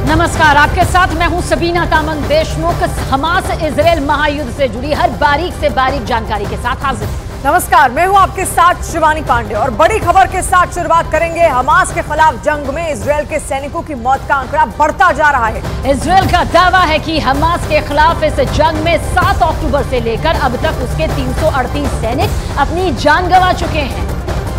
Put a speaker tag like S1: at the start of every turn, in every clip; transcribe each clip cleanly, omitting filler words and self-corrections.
S1: नमस्कार, आपके साथ मैं हूं सबीना तामंग देशमुख। हमास इजराइल महायुद्ध से जुड़ी हर बारीक से बारीक जानकारी के साथ हाजिर।
S2: नमस्कार, मैं हूं आपके साथ शिवानी पांडे और बड़ी खबर के साथ शुरुआत करेंगे। हमास के खिलाफ जंग में इजराइल के सैनिकों की मौत का आंकड़ा बढ़ता जा रहा है।
S1: इजराइल का दावा है कि हमास के खिलाफ इस जंग में 7 अक्टूबर से लेकर अब तक उसके 338 सैनिक अपनी जान गंवा चुके हैं।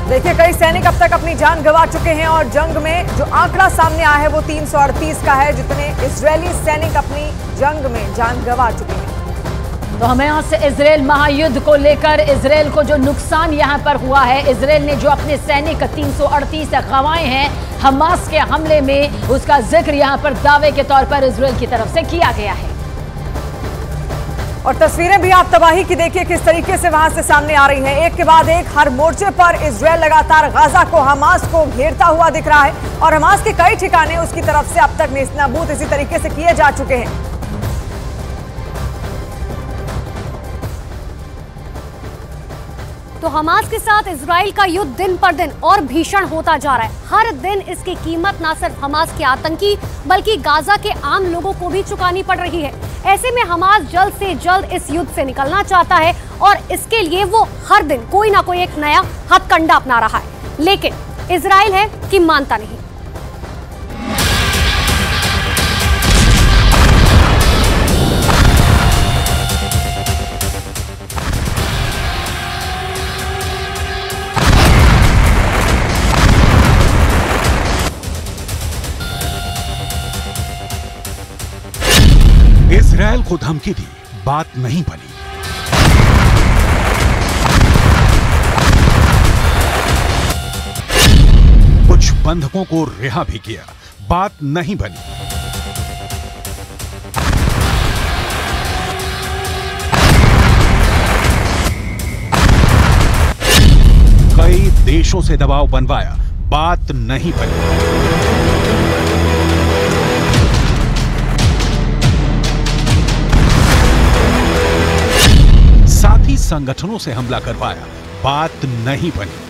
S2: देखिए, कई सैनिक अब तक अपनी जान गंवा चुके हैं और जंग में जो आंकड़ा सामने आया है वो 338 का है, जितने इजरायली सैनिक अपनी जंग में जान गंवा चुके हैं।
S1: तो हमास इजराइल महायुद्ध को लेकर इजराइल को जो नुकसान यहां पर हुआ है, इजराइल ने जो अपने सैनिक 338 गंवाए हैं हमास के हमले में, उसका जिक्र यहां पर दावे के तौर पर इजराइल की तरफ से किया गया है।
S2: और तस्वीरें भी आप तबाही की देखिए किस तरीके से वहां से सामने आ रही हैं। एक के बाद एक हर मोर्चे पर इजराइल लगातार गाजा को, हमास को घेरता हुआ दिख रहा है और हमास के कई ठिकाने उसकी तरफ से अब तक नेस्तनाबूद इसी तरीके से किए जा चुके हैं।
S3: तो हमास के साथ इजराइल का युद्ध दिन पर दिन और भीषण होता जा रहा है। हर दिन इसकी कीमत न सिर्फ हमास के आतंकी बल्कि गाजा के आम लोगों को भी चुकानी पड़ रही है। ऐसे में हमास जल्द से जल्द इस युद्ध से निकलना चाहता है और इसके लिए वो हर दिन कोई ना कोई एक नया हथकंडा अपना रहा है, लेकिन इजराइल है कि मानता नहीं।
S4: इजराइल को धमकी दी, बात नहीं बनी। कुछ बंधकों को रिहा भी किया, बात नहीं बनी। कई देशों से दबाव बनवाया, बात नहीं बनी। साथी संगठनों से हमला करवाया, बात नहीं बनी।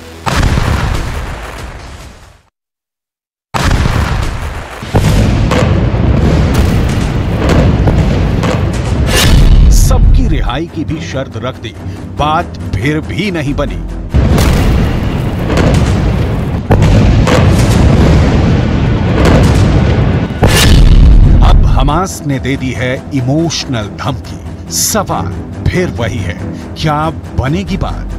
S4: सबकी रिहाई की भी शर्त रख दी, बात फिर भी नहीं बनी। अब हमास ने दे दी है इमोशनल धमकी। सवाल फिर वही है, क्या बनेगी बात?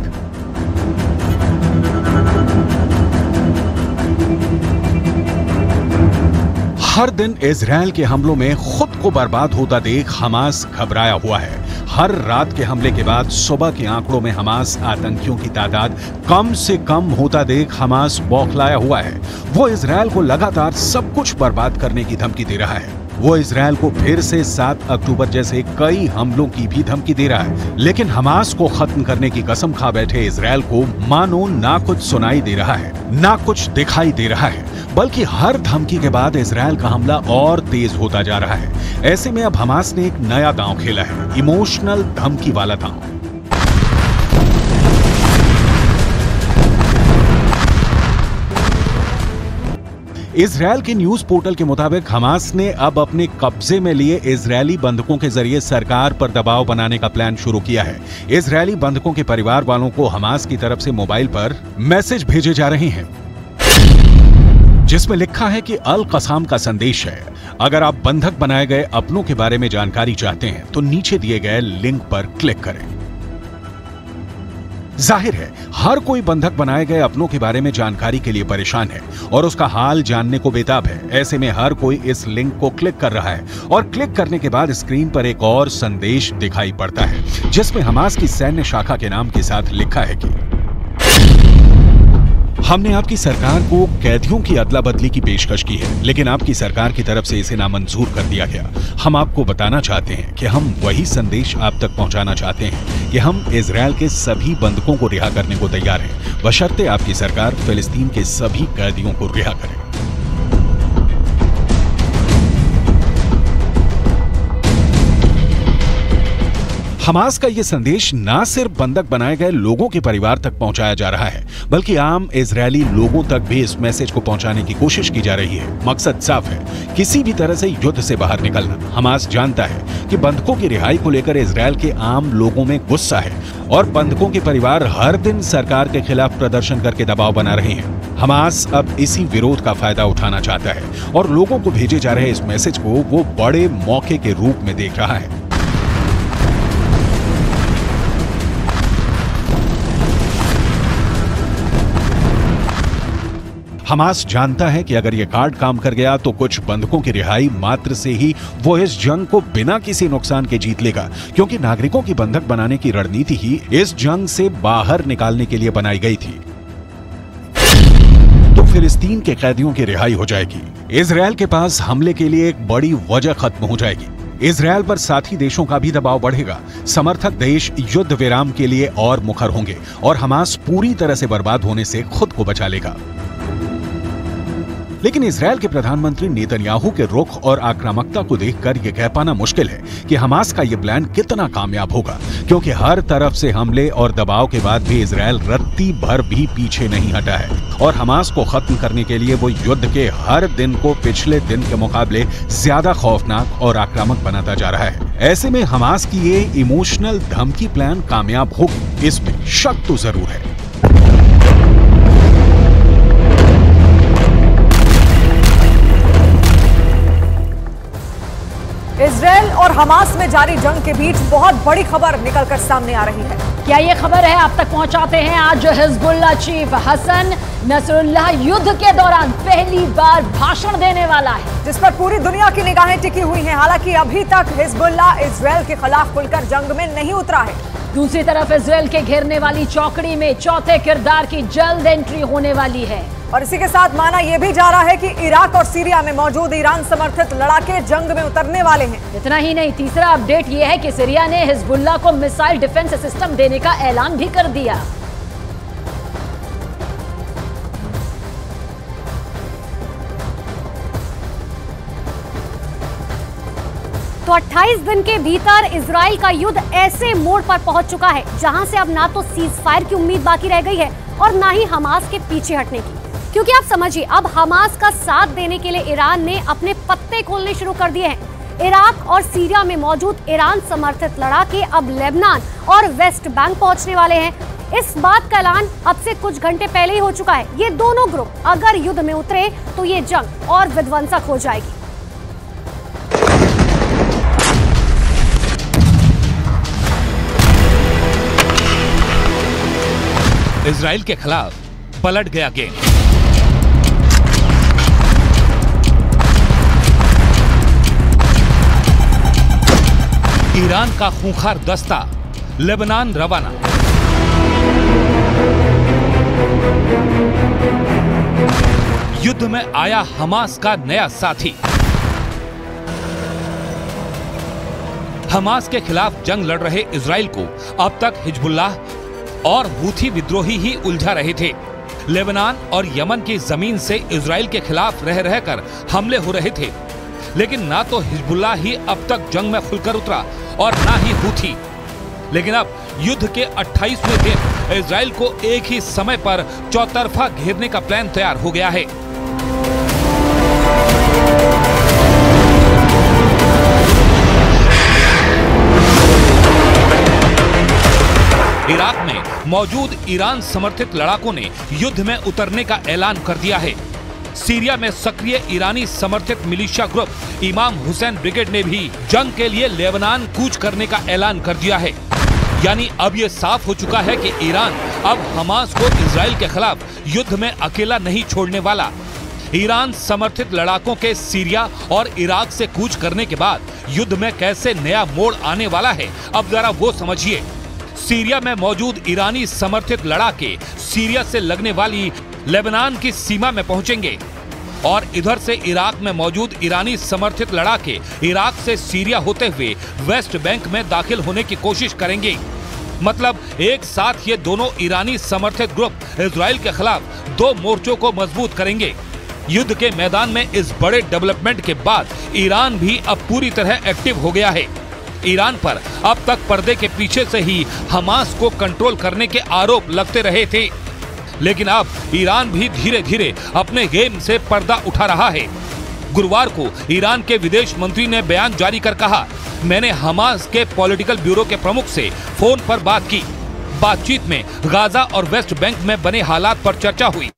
S4: हर दिन इजराइल के हमलों में खुद को बर्बाद होता देख हमास घबराया हुआ है। हर रात के हमले के बाद सुबह के आंकड़ों में हमास आतंकियों की तादाद कम से कम होता देख हमास बौखलाया हुआ है। वो इजराइल को लगातार सब कुछ बर्बाद करने की धमकी दे रहा है। वो इजराइल को फिर से 7 अक्टूबर जैसे कई हमलों की भी धमकी दे रहा है, लेकिन हमास को खत्म करने की कसम खा बैठे इजराइल को मानो ना कुछ सुनाई दे रहा है, ना कुछ दिखाई दे रहा है, बल्कि हर धमकी के बाद इजराइल का हमला और तेज होता जा रहा है। ऐसे में अब हमास ने एक नया दांव खेला है, इमोशनल धमकी वाला दांव। इजराइल के न्यूज पोर्टल के मुताबिक हमास ने अब अपने कब्जे में लिए इजरायली बंधकों के जरिए सरकार पर दबाव बनाने का प्लान शुरू किया है। इजरायली बंधकों के परिवार वालों को हमास की तरफ से मोबाइल पर मैसेज भेजे जा रहे हैं, जिसमें लिखा है कि अल कसाम का संदेश है। अगर आप बंधक बनाए गए अपनों के बारे में जानकारी चाहते हैं तो नीचे दिए गए लिंक पर क्लिक करें। जाहिर है हर कोई बंधक बनाए गए अपनों के बारे में जानकारी के लिए परेशान है और उसका हाल जानने को बेताब है। ऐसे में हर कोई इस लिंक को क्लिक कर रहा है और क्लिक करने के बाद स्क्रीन पर एक और संदेश दिखाई पड़ता है, जिसमें हमास की सैन्य शाखा के नाम के साथ लिखा है कि हमने आपकी सरकार को कैदियों की अदला बदली की पेशकश की है, लेकिन आपकी सरकार की तरफ से इसे नामंजूर कर दिया गया। हम आपको बताना चाहते हैं कि हम वही संदेश आप तक पहुंचाना चाहते हैं कि हम इजराइल के सभी बंधकों को रिहा करने को तैयार हैं, बशर्ते आपकी सरकार फिलिस्तीन के सभी कैदियों को रिहा करे। हमास का यह संदेश न सिर्फ बंधक बनाए गए लोगों के परिवार तक पहुंचाया जा रहा है, बल्कि आम इजरायली लोगों तक भी इस मैसेज को पहुंचाने की कोशिश की जा रही है। मकसद साफ है किसी भी तरह से युद्ध से बाहर निकलना। हमास जानता है कि बंधकों की रिहाई को लेकर इजरायल के आम लोगों में गुस्सा है और बंधकों के परिवार हर दिन सरकार के खिलाफ प्रदर्शन करके दबाव बना रहे हैं। हमास अब इसी विरोध का फायदा उठाना चाहता है और लोगों को भेजे जा रहे इस मैसेज को वो बड़े मौके के रूप में देख रहा है। हमास जानता है कि अगर ये कार्ड काम कर गया तो कुछ बंधकों की रिहाई मात्र से ही वो इस जंग को बिना किसी नुकसान के जीत लेगा, क्योंकि नागरिकों की बंधक बनाने की रणनीति ही इस जंग से बाहर निकालने के लिए बनाई गई थी। तो फिलिस्तीन के कैदियों की रिहाई हो जाएगी। इजरायल के पास हमले के लिए एक बड़ी वजह खत्म हो जाएगी। इजरायल पर साथी देशों का भी दबाव बढ़ेगा। समर्थक देश युद्ध विराम के लिए और मुखर होंगे और हमास पूरी तरह से बर्बाद होने से खुद को बचा लेगा। लेकिन इजरायल के प्रधानमंत्री नेतन्याहू के रुख और आक्रामकता को देखकर यह कह पाना मुश्किल है कि हमास का यह प्लान कितना कामयाब होगा, क्योंकि हर तरफ से हमले और दबाव के बाद भी इजरायल रत्ती भर भी पीछे नहीं हटा है और हमास को खत्म करने के लिए वो युद्ध के हर दिन को पिछले दिन के मुकाबले ज्यादा खौफनाक और आक्रामक बनाता जा रहा है। ऐसे में हमास की ये इमोशनल धमकी प्लान कामयाब होगी, इसमें शक तो जरूर है।
S2: इजरायल और हमास में जारी जंग के बीच बहुत बड़ी खबर निकलकर सामने आ रही है।
S1: क्या ये खबर है आप तक पहुंचाते हैं। आज हिजबुल्लाह चीफ हसन नसरुल्लाह युद्ध के दौरान पहली बार भाषण देने वाला है,
S2: जिस पर पूरी दुनिया की निगाहें टिकी हुई हैं। हालांकि अभी तक हिजबुल्लाह इजरायल के खिलाफ खुलकर जंग में नहीं उतरा है।
S1: दूसरी तरफ इजरायल के घेरने वाली चौकड़ी में चौथे किरदार की जल्द एंट्री होने वाली है
S2: और इसी के साथ माना यह भी जा रहा है कि इराक और सीरिया में मौजूद ईरान समर्थित लड़ाके जंग में उतरने वाले हैं।
S1: इतना ही नहीं, तीसरा अपडेट यह है कि सीरिया ने हिजबुल्लाह को मिसाइल डिफेंस सिस्टम देने का ऐलान भी कर दिया।
S3: तो 28 दिन के भीतर इजराइल का युद्ध ऐसे मोड़ पर पहुंच चुका है जहां से अब ना तो सीज फायर की उम्मीद बाकी रह गई है और ना ही हमास के पीछे हटने की। क्योंकि आप समझिए, अब हमास का साथ देने के लिए ईरान ने अपने पत्ते खोलने शुरू कर दिए हैं। इराक और सीरिया में मौजूद ईरान समर्थित लड़ाके अब लेबनान और वेस्ट बैंक पहुंचने वाले हैं। इस बात का ऐलान अब से कुछ घंटे पहले ही हो चुका है। ये दोनों ग्रुप अगर युद्ध में उतरे तो ये जंग और विध्वंसक हो जाएगी।
S5: इजराइल के खिलाफ पलट गया गेम। ईरान का खूंखार दस्ता लेबनान रवाना। युद्ध में आया हमास का नया साथी। हमास के खिलाफ जंग लड़ रहे इजराइल को अब तक हिजबुल्लाह और हूथी विद्रोही ही उलझा रहे थे। लेबनान और यमन की जमीन से इजराइल के खिलाफ रह रहकर हमले हो रहे थे, लेकिन ना तो हिजबुल्लाह ही अब तक जंग में खुलकर उतरा और ना ही हूथी। लेकिन अब युद्ध के 28वें दिन इजराइल को एक ही समय पर चौतरफा घेरने का प्लान तैयार हो गया है। इराक में मौजूद ईरान समर्थित लड़ाकों ने युद्ध में उतरने का ऐलान कर दिया है। सीरिया में सक्रिय ईरानी समर्थित मिलिशिया ग्रुप इमाम हुसैन ब्रिगेड ने भी जंग के लिए लेबनान कूच करने का ऐलान कर दिया है। यानी अब ये साफ हो चुका है कि ईरान अब हमास को इजराइल के खिलाफ युद्ध में अकेला नहीं छोड़ने वाला। ईरान समर्थित लड़ाकों के सीरिया और इराक से कूच करने के बाद युद्ध में कैसे नया मोड़ आने वाला है, अब जरा वो समझिए। सीरिया में मौजूद ईरानी समर्थित लड़ाके सीरिया से लगने वाली लेबनान की सीमा में पहुंचेंगे और इधर से इराक में मौजूद ईरानी समर्थित लड़ाके इराक से सीरिया होते हुए वेस्ट बैंक में दाखिल होने की कोशिश करेंगे। मतलब एक साथ ये दोनों ईरानी समर्थित ग्रुप इजराइल के खिलाफ दो मोर्चों को मजबूत करेंगे। युद्ध के मैदान में इस बड़े डेवलपमेंट के बाद ईरान भी अब पूरी तरह एक्टिव हो गया है। ईरान पर अब तक पर्दे के पीछे से ही हमास को कंट्रोल करने के आरोप लगते रहे थे, लेकिन अब ईरान भी धीरे धीरे अपने गेम से पर्दा उठा रहा है। गुरुवार को ईरान के विदेश मंत्री ने बयान जारी कर कहा, मैंने हमास के पॉलिटिकल ब्यूरो के प्रमुख से फोन पर बात की। बातचीत में गाजा और वेस्ट बैंक में बने हालात पर चर्चा हुई।